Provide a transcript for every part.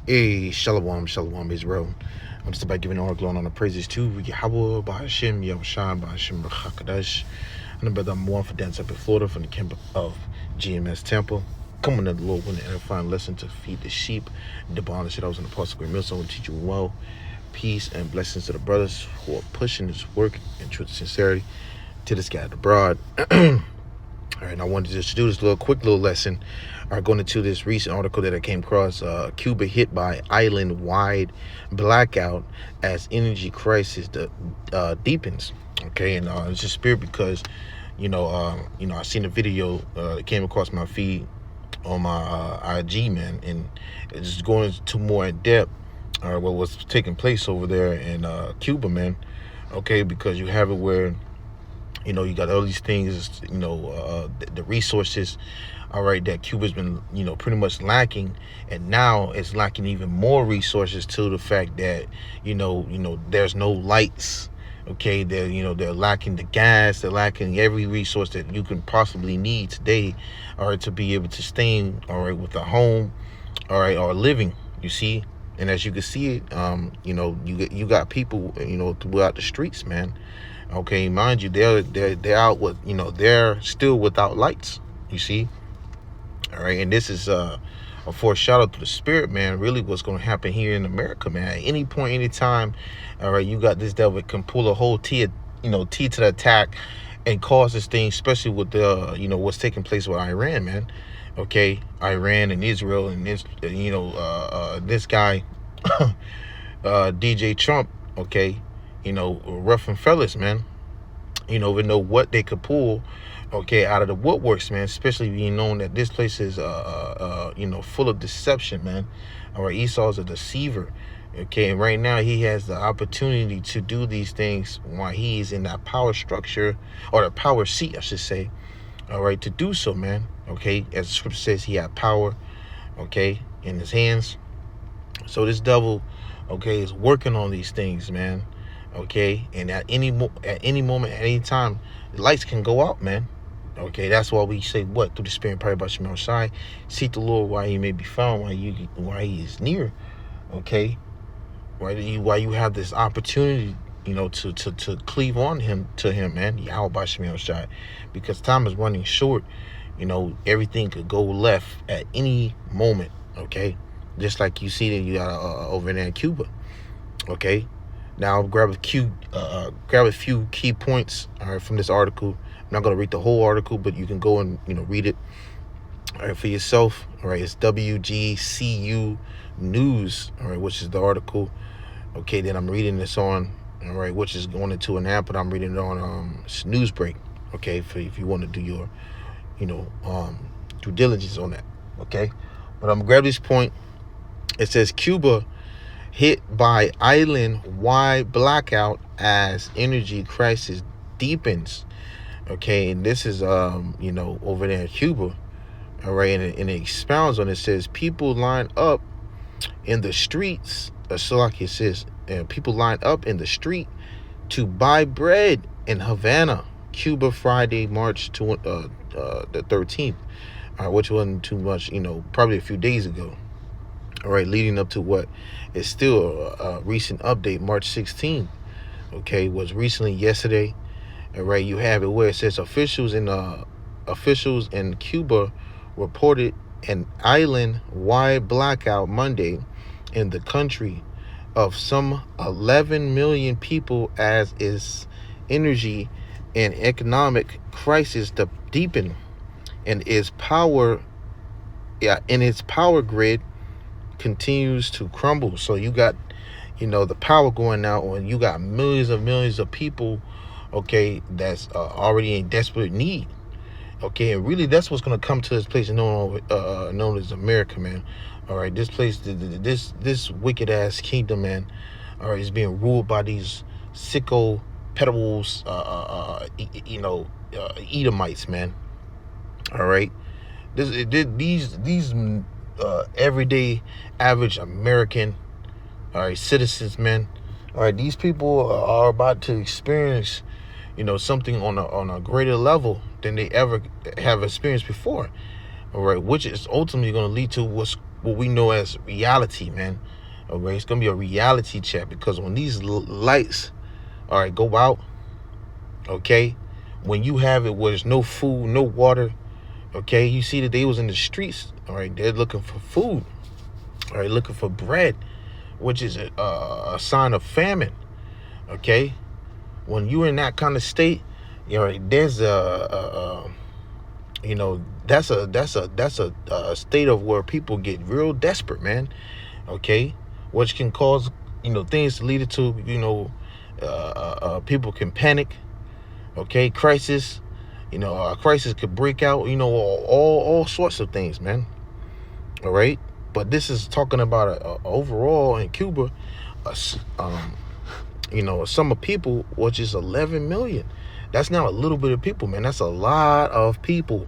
Hey, Shalom, Shalom, Israel. I'm just about giving all glory and the praises to Yahweh, Bahashim, Yahushua, Bahashim, B'chakadash. And the brother I'm one for dance up in Florida from the camp of GMS Temple. Coming to the Lord with an edifying lesson to feed the sheep. The bond that I was in the Apostle Great Millstone will teach you well. Peace and blessings to the brothers who are pushing this work in truth and sincerity to the scattered abroad. All right, I wanted to just do this quick little lesson. Going into this recent article that I came across. Cuba hit by island-wide blackout as energy crisis deepens. Okay, and it's just spirit because, I seen a video that came across my feed on my IG, man, and it's just going into more in depth. What was taking place over there in Cuba, man. Okay, because you have it where you got all these things, the resources, all right, that Cuba's been, pretty much lacking. And now it's lacking even more resources to the fact that, there's no lights. Okay, they're lacking the gas, they're lacking every resource that you can possibly need today, all right, to be able to stay, all right, with a home, all right, or living, you see. And as you can see it, you got people, throughout the streets, man. Okay, mind you, they're out with, they're still without lights, you see. All right, and this is a foreshadow to the spirit, man. Really, what's going to happen here in America, man? At any point, any time, all right, you got this devil can pull a whole T to the attack and cause this thing, especially with the, what's taking place with Iran, man. Okay, Iran and Israel and this, this guy, DJ Trump. Okay, rough and fellas, man. We know what they could pull, okay, out of the woodworks, man. Especially being known that this place is, full of deception, man. All right, Esau's a deceiver. Okay, and right now he has the opportunity to do these things while he's in that power structure, or the power seat, I should say. All right, to do so, man. Okay, as the scripture says, he had power, okay, in his hands. So this devil, okay, is working on these things, man. Okay, and at any moment, at any time, the lights can go out, man. Okay, that's why we say what through the spirit and power by Shemel Shai, seek the Lord while he may be found, while he is near. Okay, while you have this opportunity, to cleave on to him, man. Yahweh by Shemel Shai, because time is running short. Everything could go left at any moment. Okay, just like you see that you got over there in Cuba. Okay. Now, grab a few key points, all right, from this article. I'm not going to read the whole article, but you can go and, read it, all right, for yourself. All right, it's WGCU News, all right, which is the article, okay, that I'm reading this on, all right, which is going into an app, but I'm reading it on Newsbreak, okay, for if you want to do your, due diligence on that, okay. But I'm going to grab this point. It says Cuba hit by island-wide blackout as energy crisis deepens. Okay, and this is over there in Cuba. All right, and it expounds on it. It says people line up in the streets. It says people line up in the street to buy bread in Havana, Cuba, Friday, March the 13th. Which wasn't too much, probably a few days ago. All right, leading up to what is still a recent update, March 16th. Okay, was recently yesterday. All right, you have it where it says officials in Cuba reported an island-wide blackout Monday in the country of some 11 million people as its energy and economic crisis deepen, and its power grid continues to crumble. So you got, the power going out, and you got millions of people, okay, that's already in desperate need. Okay, and really that's what's going to come to this place known as America, man. All right, this place, this wicked ass kingdom, man, all right, is being ruled by these sicko pedals, Edomites, man. All right, these everyday average American, all right, citizens, man. All right, these people are about to experience, something on a greater level than they ever have experienced before. All right, which is ultimately going to lead to what's what we know as reality, man. All right, it's gonna be a reality check, because when these lights, all right, go out, okay, when you have it where there's no food, no water, okay, you see that they was in the streets, all right, they're looking for food, all right, looking for bread, which is a sign of famine, okay. When you're in that kind of state, you know, there's you know, that's a state of where people get real desperate, man. Okay, which can cause, you know, things to lead it to, you know, people can panic. Okay, crisis. You know, a crisis could break out. You know, all sorts of things, man. All right, but this is talking about overall in Cuba, a you know, a sum of people, which is 11 million. That's not a little bit of people, man. That's a lot of people.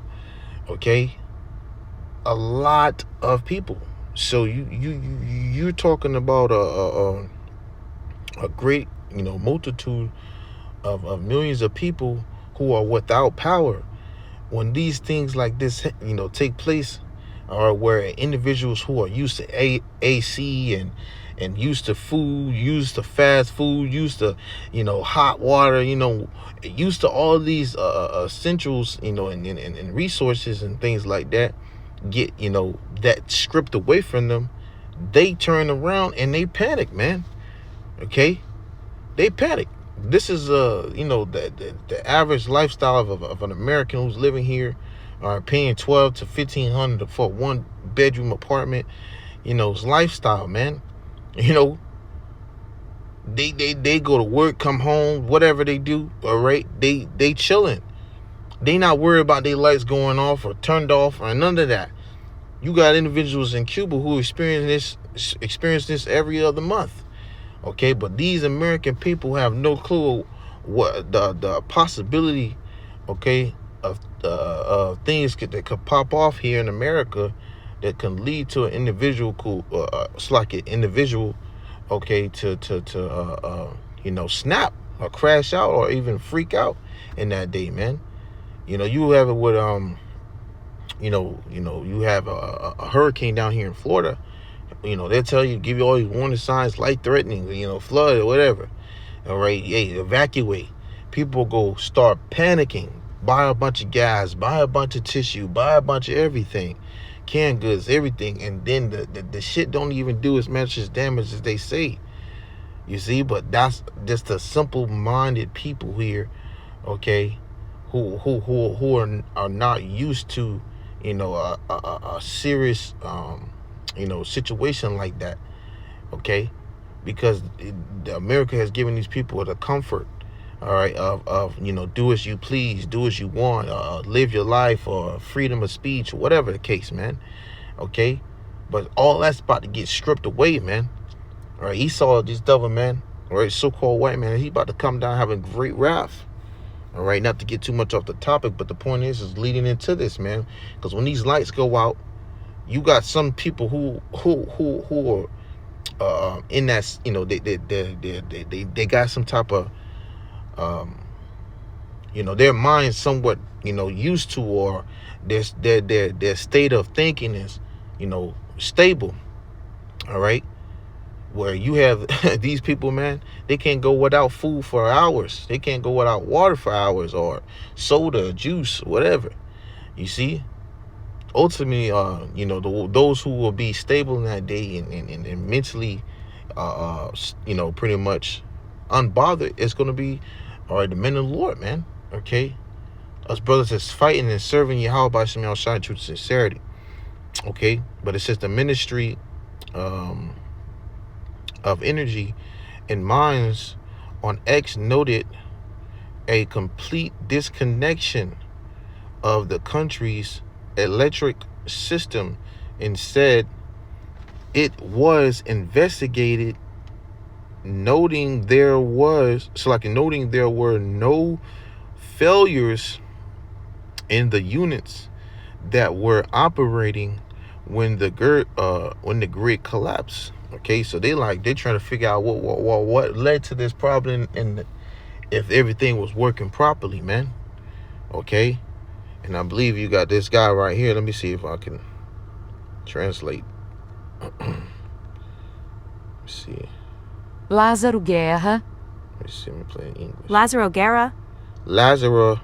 Okay, a lot of people. So you're talking about a great, you know, multitude of millions of people who are without power. When these things like this, you know, take place, or where individuals who are used to AC and used to food, used to fast food, used to, you know, hot water, you know, used to all these essentials, you know, and resources and things like that, get, you know, that stripped away from them, they turn around and they panic, man. Okay, they panic. This is you know, the average lifestyle of an American who's living here, paying 12 to 1500 for a 1 bedroom apartment. You know, it's lifestyle, man. You know, they go to work, come home, whatever they do, all right, they chilling. They not worried about their lights going off or turned off or none of that. You got individuals in Cuba who experience this every other month. Okay, but these American people have no clue what the possibility, okay, of things that could pop off here in America that can lead to an individual it's like an individual, okay, to you know, snap or crash out or even freak out in that day, man. You know, you have it with you have a hurricane down here in Florida. You know, they'll tell you, give you all these warning signs, life threatening, you know, flood or whatever. All right, hey, evacuate. People go start panicking, buy a bunch of gas, buy a bunch of tissue, buy a bunch of everything, canned goods, everything, and then the shit don't even do as much as damage as they say. You see, but that's just the simple-minded people here, okay, who are not used to, you know, a serious you know, situation like that, okay, because America has given these people the comfort, all right, of you know, do as you please, do as you want, live your life, or freedom of speech, or whatever the case, man. Okay, but all that's about to get stripped away, man. All right, he saw this devil, man, all right, so-called white man, he about to come down having great wrath. All right, not to get too much off the topic, but the point is leading into this, man, because when these lights go out, you got some people who are in that, you know, they got some type of you know, their mind somewhat, you know, used to, or their state of thinking is, you know, stable. All right, where you have these people, man, they can't go without food for hours, they can't go without water for hours, or soda, juice, whatever. You see, ultimately, you know, those who will be stable in that day and mentally, you know, pretty much unbothered, it's going to be, all right, the men of the Lord, man. Okay, us brothers that's fighting and serving Yahweh by some shine truth and sincerity. Okay, but it's just the ministry of energy and minds on X noted a complete disconnection of the country's electric system, and said it was investigated, noting there were no failures in the units that were operating when the grid collapsed. Okay, so they're trying to figure out what led to this problem, and if everything was working properly, man. Okay, and I believe you got this guy right here. Let me see if I can translate. see. Lázaro Guerra. Let me see. Let me play in English. Lázaro Guerra. Lázaro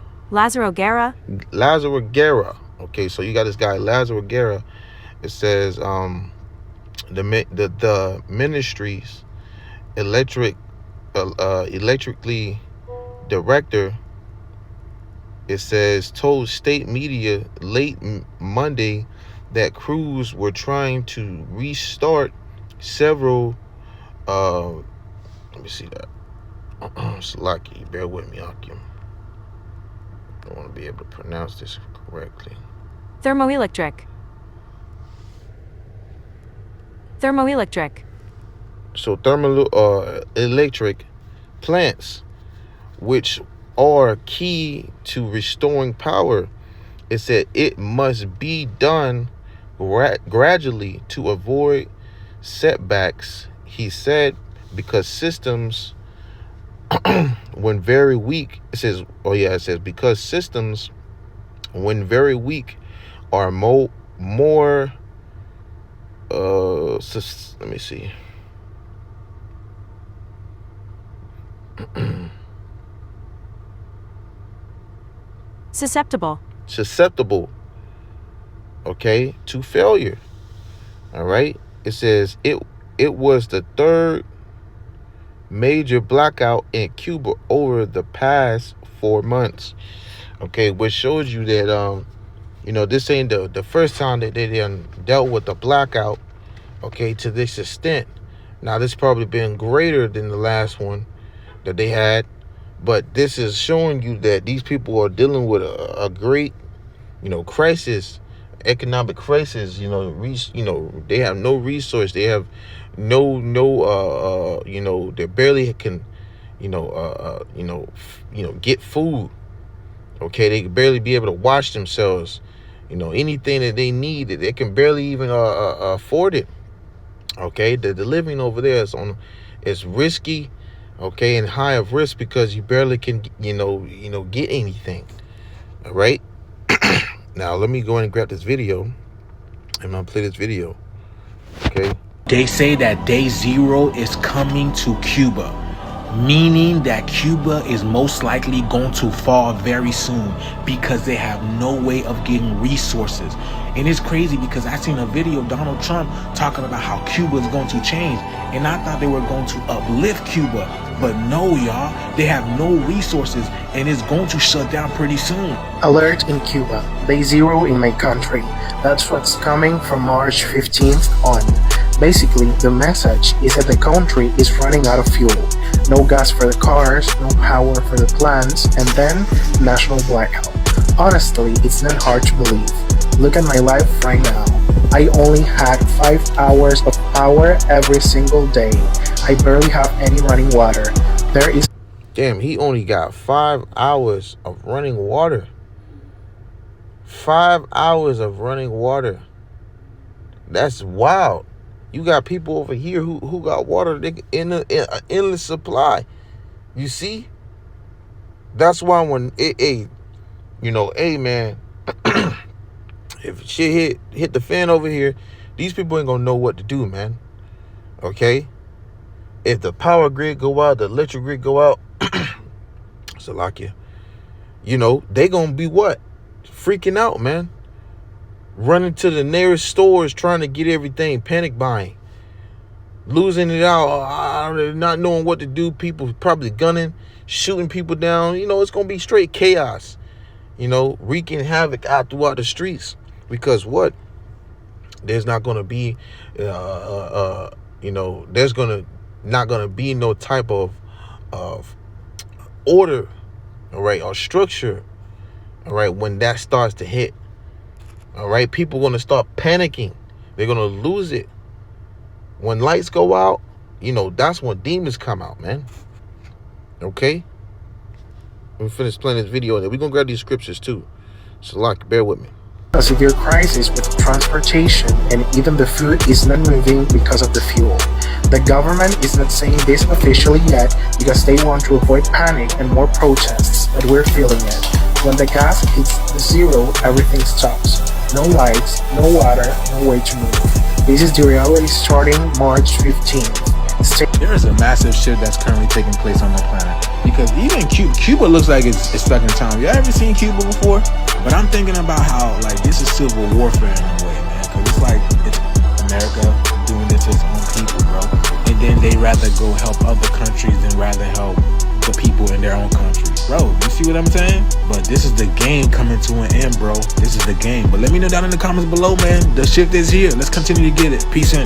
Guerra. Lázaro Guerra. Okay, so you got this guy Lázaro Guerra. It says the ministry's electrically director. It says told state media late Monday that crews were trying to restart several. Let me see that. Slaki, bear with me, Akim. I want to be able to pronounce this correctly. Thermoelectric. So electric plants, which are key to restoring power, it said it must be done gradually to avoid setbacks. He said because systems when very weak, it says because systems when very weak are more let me see. Susceptible. Okay, to failure. All right. It says it was the third major blackout in Cuba over the past 4 months. Okay, which shows you that this ain't the first time that they dealt with the blackout, okay, to this extent. Now this probably been greater than the last one that they had, but this is showing you that these people are dealing with a great crisis, economic crisis. They have no resource, they have they barely can get food. Okay, they can barely be able to wash themselves. Anything that they need, they can barely even afford it. Okay, the living over there is risky, okay, and high of risk because you barely can get anything. All right. Now let me go in and grab this video. I'm gonna play this video. Okay. They say that day zero is coming to Cuba, meaning that Cuba is most likely going to fall very soon because they have no way of getting resources. And it's crazy because I seen a video of Donald Trump talking about how Cuba is going to change, and I thought they were going to uplift Cuba, but no, y'all, they have no resources and it's going to shut down pretty soon. Alert in Cuba, day zero in my country. That's what's coming from March 15th on. Basically, the message is that the country is running out of fuel. No gas for the cars, no power for the plants, and then national blackout. Honestly, it's not hard to believe. Look at my life right now. I only had 5 hours of power every single day. I barely have any running water. Damn, he only got 5 hours of running water. 5 hours of running water. That's wild. You got people over here who got water in an endless supply. You see? That's why when hey man, if shit hit the fan over here, these people ain't gonna know what to do, man. Okay? If the power grid go out, the electric grid go out, Salakia, they gonna be what? Freaking out, man. Running to the nearest stores trying to get everything, panic buying, losing it out, not knowing what to do. People probably gunning, shooting people down. It's going to be straight chaos, wreaking havoc out throughout the streets. Because what? There's not going to be, there's not going to be no type of order, all right, or structure, all right, when that starts to hit. All right, people going to start panicking. They're going to lose it. When lights go out, that's when demons come out, man. Okay? Let me finish playing this video. We're going to grab these scriptures too. So, bear with me. A severe crisis with transportation, and even the food is not moving because of the fuel. The government is not saying this officially yet because they want to avoid panic and more protests, but we're feeling it. When the gas hits the zero, everything stops. No lights, no water, no way to move. This is the reality starting March 15th. There is a massive shift that's currently taking place on the planet, because even Cuba looks like it's stuck in time. You ever seen Cuba before? But I'm thinking about how like this is civil warfare in a way, man, because it's like it's America doing this to its own people, bro, and then they rather go help other countries than rather help the people in their own country, bro. You see what I'm saying? But this is the game coming to an end, bro. This is the game. But let me know down in the comments below, man. The shift is here. Let's continue to get it. Peace in.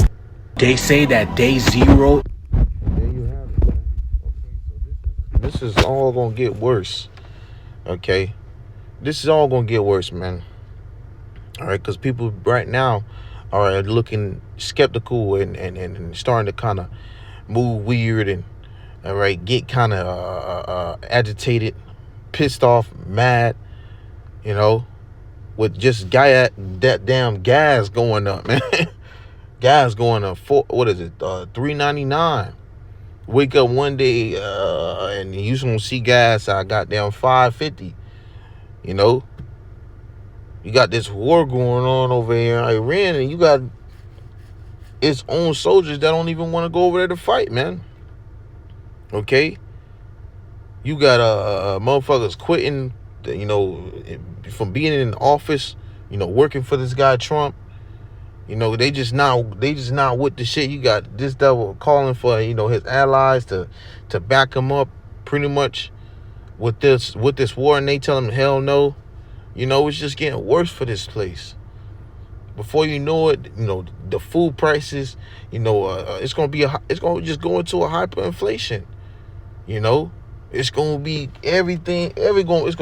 They say that day zero. There you have it, man. Okay, so this is all gonna get worse. Okay, this is all gonna get worse, man. All right, because people right now are looking skeptical and starting to kind of move weird and all right, get kind of agitated, pissed off, mad, you know, with just that damn gas going up, man. Gas going up what is it, $3.99. Wake up one day and you just gonna see gas I got down $5.50. You know, you got this war going on over here in Iran, and you got its own soldiers that don't even want to go over there to fight, man. Okay, you got motherfuckers quitting, you know, from being in office, you know, working for this guy Trump. You know, they just not with the shit. You got this devil calling for, you know, his allies to back him up pretty much with this war, and they tell him hell no. You know, it's just getting worse for this place. Before you know it, you know, the food prices, you know, it's gonna just go into a hyperinflation. You know, it's gonna be everything. It's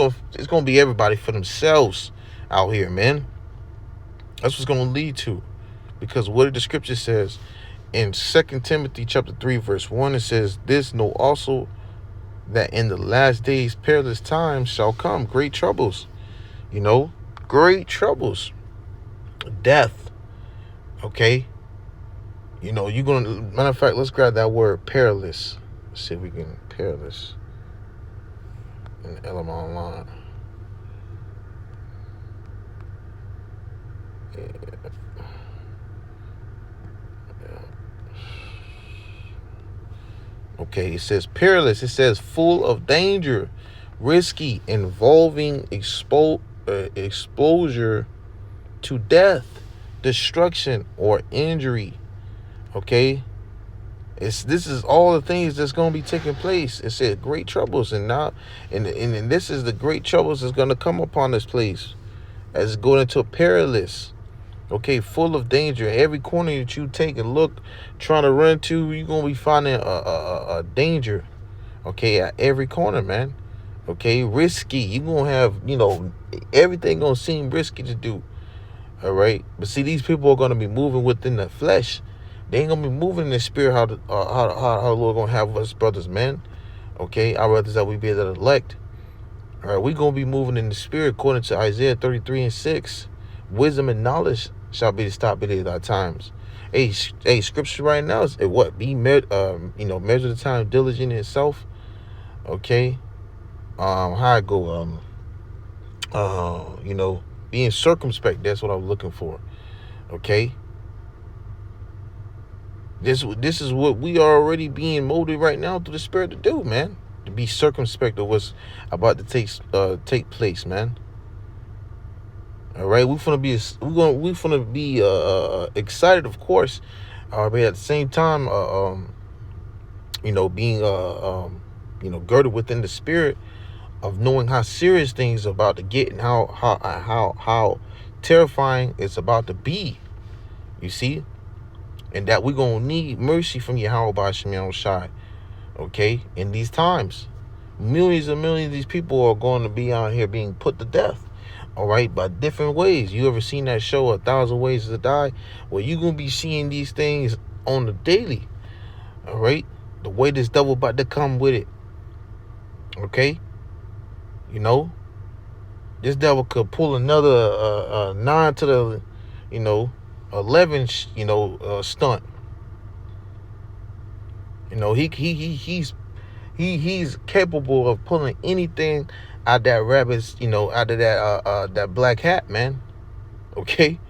gonna be everybody for themselves out here, man. That's what's gonna lead to. Because what the scripture says in 2 Timothy chapter 3 verse 1, it says, "This know also that in the last days perilous times shall come, great troubles." You know, great troubles, death. Okay, you know, you're gonna, matter of fact, let's grab that word perilous. Let's see if we can perilous in Element Online. Yeah. Okay, it says perilous. It says full of danger, risky, involving exposure to death, destruction, or injury. Okay, this is all the things that's going to be taking place. It said great troubles, and now, and this is the great troubles that's going to come upon this place as it's going into perilous. Okay, full of danger. Every corner that you take and look, trying to run to, you're going to be finding a danger. Okay, at every corner, man. Okay, risky. You're going to have, you know, everything going to seem risky to do. All right. But see, these people are going to be moving within the flesh. They ain't going to be moving in the spirit how the Lord going to have us brothers, man. Okay, our brothers that we be that elect. All right, we're going to be moving in the spirit according to Isaiah 33 and 6. Wisdom and knowledge shall be the stop at thy times. Hey, scripture right now is what? Be measure the time diligent in itself. Okay. How I go, you know, being circumspect, that's what I was looking for. Okay. This is what we are already being molded right now through the spirit to do, man. To be circumspect of what's about to take place, man. All right, we're gonna be excited, of course, but at the same time, you know, being you know, girded within the spirit of knowing how serious things are about to get and how terrifying it's about to be. You see, and that we're gonna need mercy from Yahweh Shem Shai. Okay, in these times, millions and millions of these people are going to be out here being put to death. All right, by different ways. You ever seen that show, 1,000 Ways to Die? Well, you're going to be seeing these things on the daily. All right, the way this devil about to come with it. Okay, you know, this devil could pull another 9 to the, you know, 11, you know, stunt. You know, he's capable of pulling anything out that rabbit's, you know, out of that black hat, man. Okay,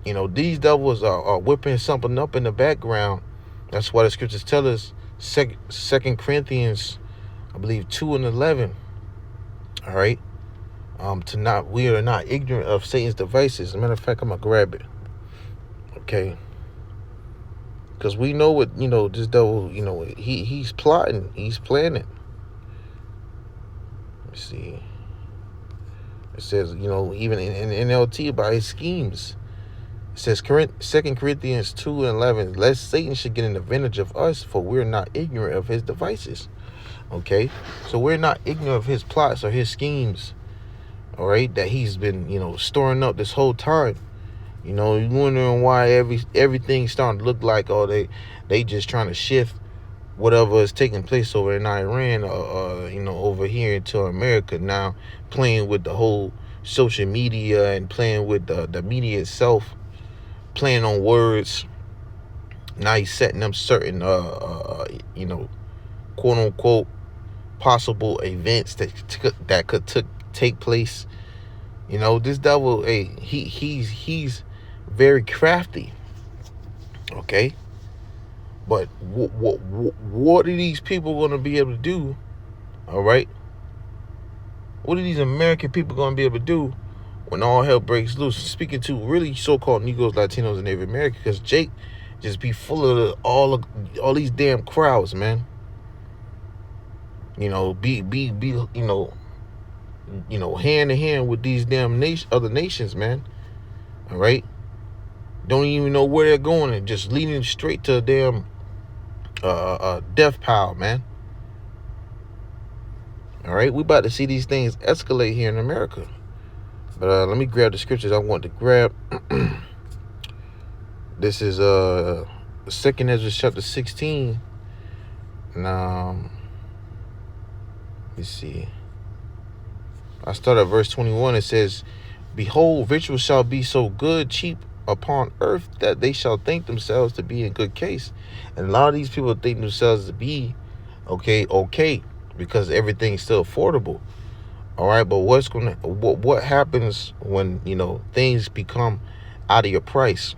These devils are whipping something up in the background. That's why the scriptures tell us, Second Corinthians, I believe 2:11. All right. We are not ignorant of Satan's devices. As a matter of fact, I'm gonna grab it. Okay. Because we know what, this devil, he's plotting, he's planning. Let's see. It says, even in NLT about his schemes. It says, 2 Corinthians 2:11, lest Satan should get an advantage of us, for we're not ignorant of his devices. Okay? So we're not ignorant of his plots or his schemes, all right, that he's been, storing up this whole time. You're wondering why everything's starting to look like, they just trying to shift whatever is taking place over in Iran, over here into America now, playing with the whole social media and playing with the media itself, playing on words. Now he's setting up certain, quote unquote, possible events that could take place. This devil, hey, he's very crafty. Okay. But what are these people going to be able to do? All right. What are these American people going to be able to do when all hell breaks loose? Speaking to really so-called Negroes, Latinos, and Native Americans, because Jake just be full of all these damn crowds, man. Be hand in hand with these damn other nations, man. All right. Don't even know where they're going and just leading straight to a damn death pile, man. All right, we about to see these things escalate here in America. But let me grab the scriptures I want to grab. This is 2 Ezra chapter 16. Now, let's see. I start at verse 21. It says, behold, victuals shall be so good, cheap upon earth, that they shall think themselves to be in good case. And a lot of these people think themselves to be okay, because everything's still affordable. All right, but what happens when things become out of your price?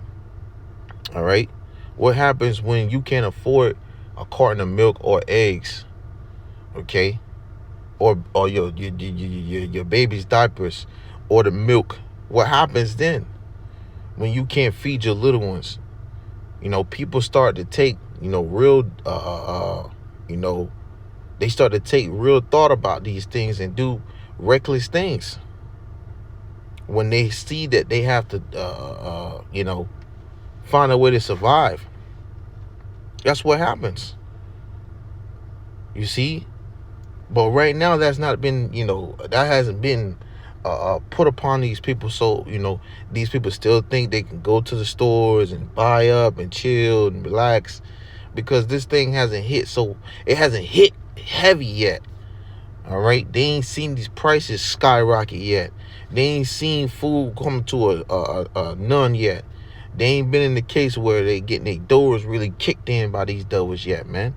All right, what happens when you can't afford a carton of milk or eggs? Okay, or your baby's diapers or the milk? What happens then when you can't feed your little ones? People start to take real they start to take real thought about these things and do reckless things when they see that they have to find a way to survive. That's what happens, you see. But right now, that's not been, that hasn't been put upon these people. So, these people still think they can go to the stores and buy up and chill and relax, because this thing hasn't hit. So it hasn't hit heavy yet. All right. They ain't seen these prices skyrocket yet. They ain't seen food come to a none yet. They ain't been in the case where they getting their doors really kicked in by these devils yet, man.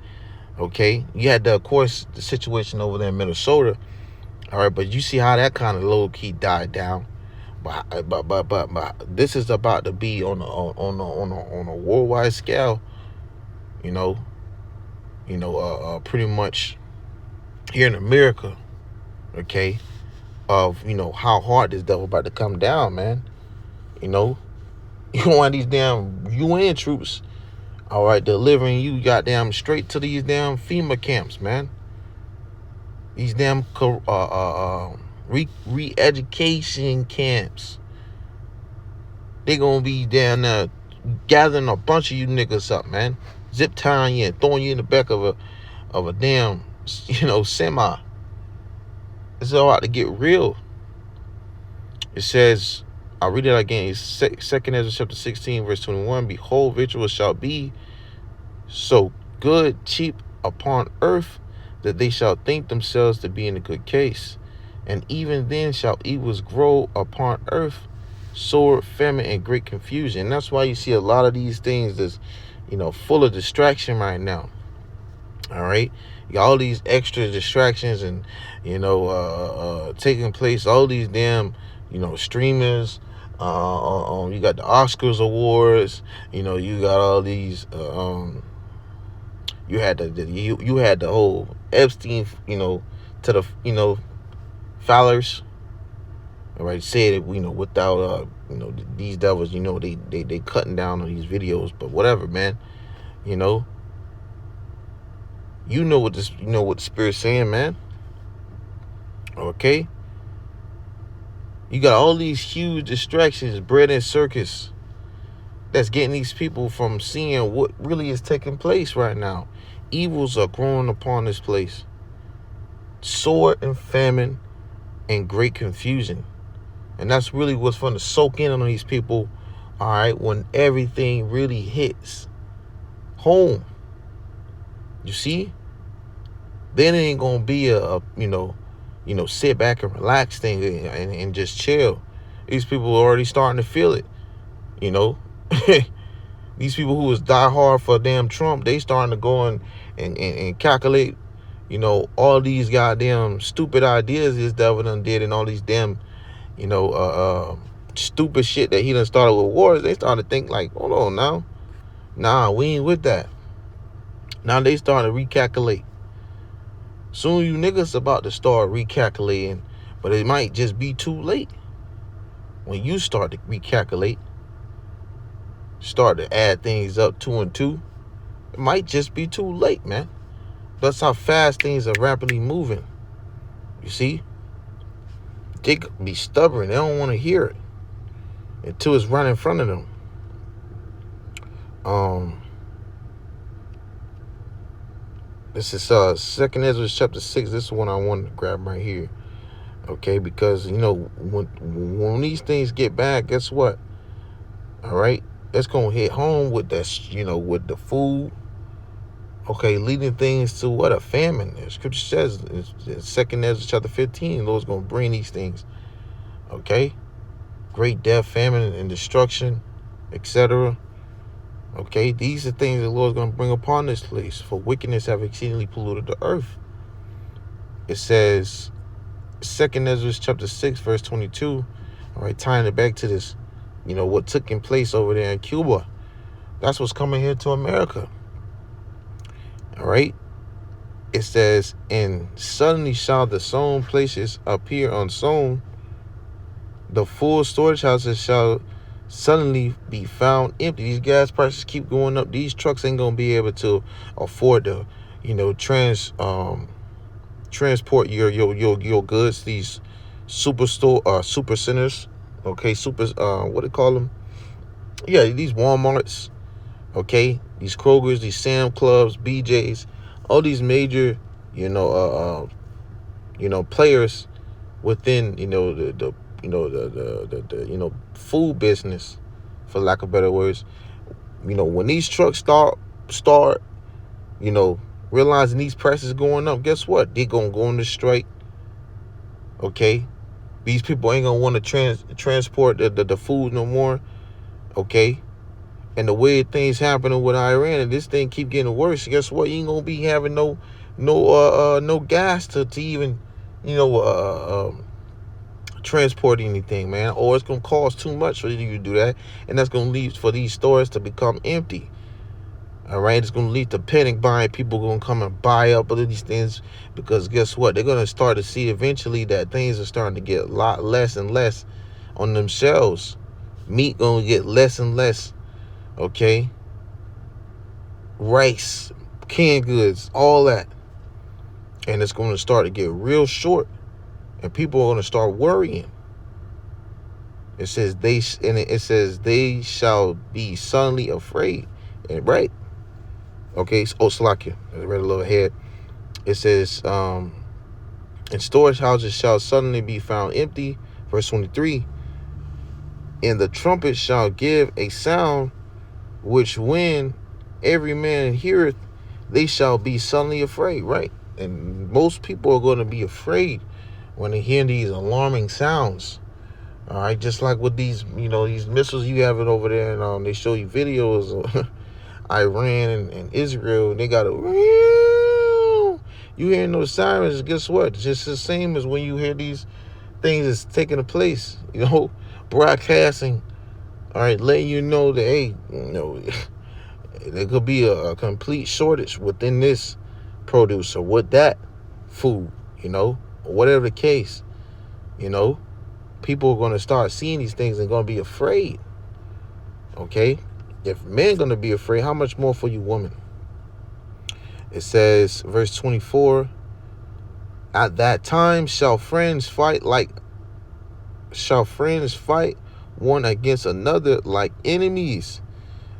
Okay, you had of course, the situation over there in Minnesota. All right, but you see how that kind of low key died down. But this is about to be on a worldwide scale. Pretty much here in America. Okay, of how hard this devil about to come down, man. You want these damn UN troops, all right, delivering you goddamn straight to these damn FEMA camps, man. These damn re-education camps. They gonna be down there gathering a bunch of you niggas up, man. Zip tying you and throwing you in the back of a damn, semi. It's all about to get real. It says, I'll read it again. It's 2 Ezra chapter 16, verse 21. Behold, victuals shall be so good, cheap upon earth, that they shall think themselves to be in a good case. And even then shall evils grow upon earth, sword, famine, and great confusion. And that's why you see a lot of these things that's, full of distraction right now. All right. You got all these extra distractions and, taking place, all these damn, streamers, You got the Oscars awards. You know, you got all these. You had you had the whole Epstein. You know, to the Fowlers. All right, said it. You know, without these devils. You know, they cutting down on these videos, but whatever, man. You know. You know what this. You know what the Spirit's saying, man. Okay. You got all these huge distractions, bread and circus, that's getting these people from seeing what really is taking place right now. Evils are growing upon this place. Sword and famine and great confusion. And that's really what's going to soak in on these people, all right, when everything really hits home. You see? Then it ain't going to be a sit back and relax thing and just chill. These people are already starting to feel it, you know. These people who was die hard for damn Trump, they starting to go and calculate, you know, all these goddamn stupid ideas this devil done did and all these damn, stupid shit that he done started with wars. They starting to think like, hold on now. Nah, we ain't with that. Now they starting to recalculate. Soon you niggas about to start recalculating, but it might just be too late. When you start to recalculate, start to add things up 2 and 2, it might just be too late, man. That's how fast things are rapidly moving. You see? They be stubborn. They don't want to hear it until it's right in front of them. This is 2nd Ezra chapter 6. This is one I wanted to grab right here. Okay, because you know when these things get bad, guess what? All right, it's gonna hit home with that, with the food. Okay, leading things to what? A famine. The scripture says in 2nd Ezra chapter 15, the Lord's gonna bring these things. Okay, great death, famine, and destruction, etc. Okay, these are things the Lord's going to bring upon this place. For wickedness have exceedingly polluted the earth. It says, 2nd Ezra chapter 6, verse 22. All right, tying it back to this, what took place over there in Cuba. That's what's coming here to America. All right. It says, and suddenly shall the sown places appear unsown. The full storage houses shall suddenly be found empty. These gas prices keep going up. These trucks ain't gonna be able to afford to, transport your goods. These super centers, okay, what do they call them? Yeah, these Walmarts, okay, these Krogers, these Sam Clubs, BJ's, all these major, players within, the food business, for lack of better words. When these trucks start, realizing these prices going up, guess what? They're gonna go on the strike. Okay, these people ain't gonna want to transport the food no more. Okay, and the way things happening with Iran, and this thing keep getting worse. Guess what? You ain't gonna be having no gas to even transport anything, man, or it's gonna cost too much for you to do that, and that's gonna lead for these stores to become empty. All right, it's gonna lead to panic buying. People gonna come and buy up all of these things, because guess what? They're gonna start to see eventually that things are starting to get a lot less and less on them shelves. Meat gonna get less and less. Okay, rice, canned goods, all that, and it's gonna start to get real short. And people are going to start worrying. It says they shall be suddenly afraid. And right. Okay. Salakia. I read a little ahead. It says, and storage houses shall suddenly be found empty. Verse 23. And the trumpet shall give a sound, which when every man heareth, they shall be suddenly afraid. Right. And most people are going to be afraid when they hear these alarming sounds. All right, just like with these, these missiles you have it over there, and they show you videos of Iran and Israel, and they got you hearing those sirens. Guess what? It's just the same as when you hear these things that's taking place, broadcasting, all right, letting you know that, hey, there could be a complete shortage within this produce or with that food, or whatever the case. People are going to start seeing these things and going to be afraid. Okay? If men going to be afraid, how much more for you women? It says, verse 24, at that time shall friends fight one against another like enemies,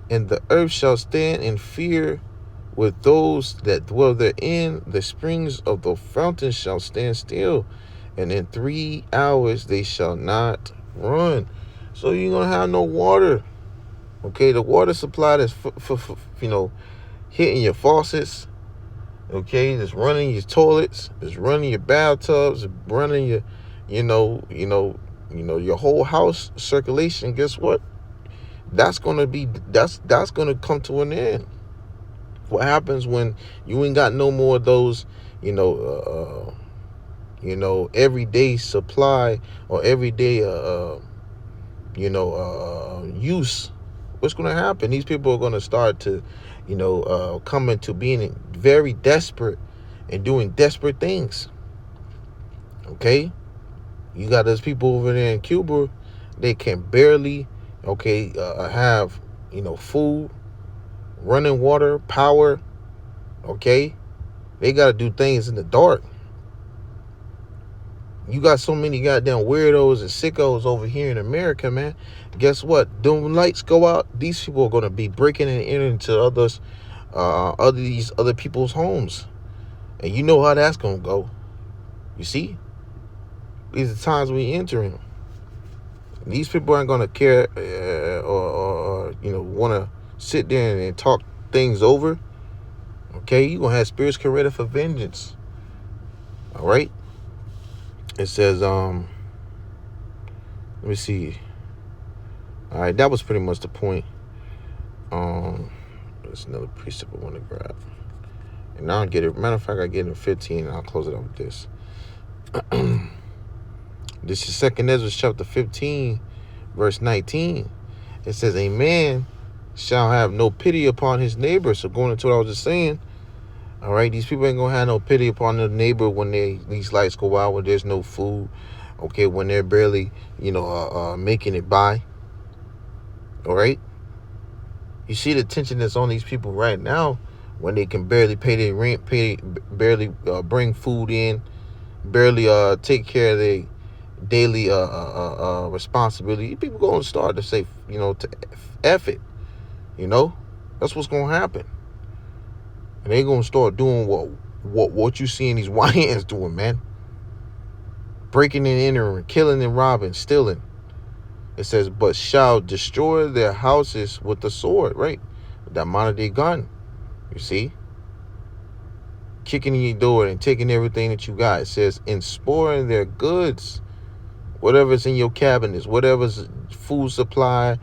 and the earth shall stand in fear with those that dwell therein. The springs of the fountains shall stand still, and in 3 hours they shall not run. So you're going to have no water. Okay, the water supply that's hitting your faucets. Okay, it's running your toilets, it's running your bathtubs, running your, your whole house circulation. Guess what? That's gonna come to an end. What happens when you ain't got no more of those, everyday supply or everyday, use? What's going to happen? These people are going to start to, come into being very desperate and doing desperate things. Okay? You got those people over there in Cuba, they can barely, have, food, running water, power. Okay? They got to do things in the dark. You got so many goddamn weirdos and sickos over here in America, man. Guess what? When lights go out, these people are going to be breaking and entering into these other people's homes. And you know how that's going to go. You see? These are times we entering. These people aren't going to care or want to sit there and talk things over. Okay? You're going to have spirits created for vengeance. All right? It says, let me see. All right, that was pretty much the point. There's another precept I want to grab. And now I'll get it. Matter of fact, I get it in 15, and I'll close it up with this. This is 2 Ezra chapter 15, verse 19. It says, a man shall have no pity upon his neighbor. So going into what I was just saying, all right, these people ain't gonna have no pity upon their neighbor when these lights go out, when there's no food. Okay, when they're barely, making it by. All right, you see the tension that's on these people right now when they can barely pay their rent, barely bring food in, barely take care of their daily responsibility. People gonna start to say, to F it. That's what's gonna happen. And they're going to start doing what you seeing these YNs doing, man. Breaking and entering, killing and robbing, stealing. It says, but shall destroy their houses with the sword, right? That modern day gun. You see? Kicking in your door and taking everything that you got. It says, in spoiling their goods. Whatever's in your cabinets, whatever's food supply,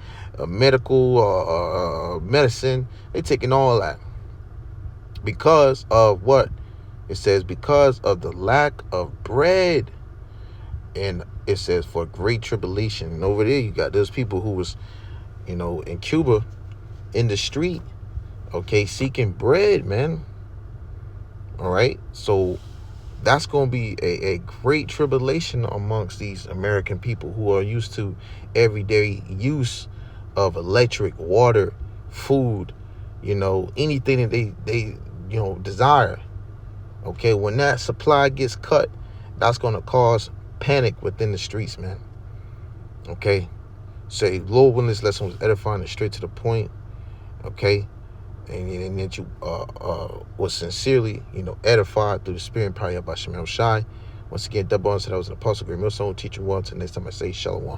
medical, medicine. They taking all that. Because of what? It says because of the lack of bread. And it says for great tribulation. And over there you got those people who was, in Cuba, in the street, seeking bread, man. All right. So that's going to be a great tribulation amongst these American people who are used to everyday use of electric, water, food, anything that they desire. Okay, when that supply gets cut, that's going to cause panic within the streets, man. Okay, say Lord, when this lesson was edifying and straight to the point, okay, and that you was sincerely, edified through the Spirit and power by Shemel Shai. Once again, double honor that I was an apostle, great millstone teacher. Well, until next time I say shalom.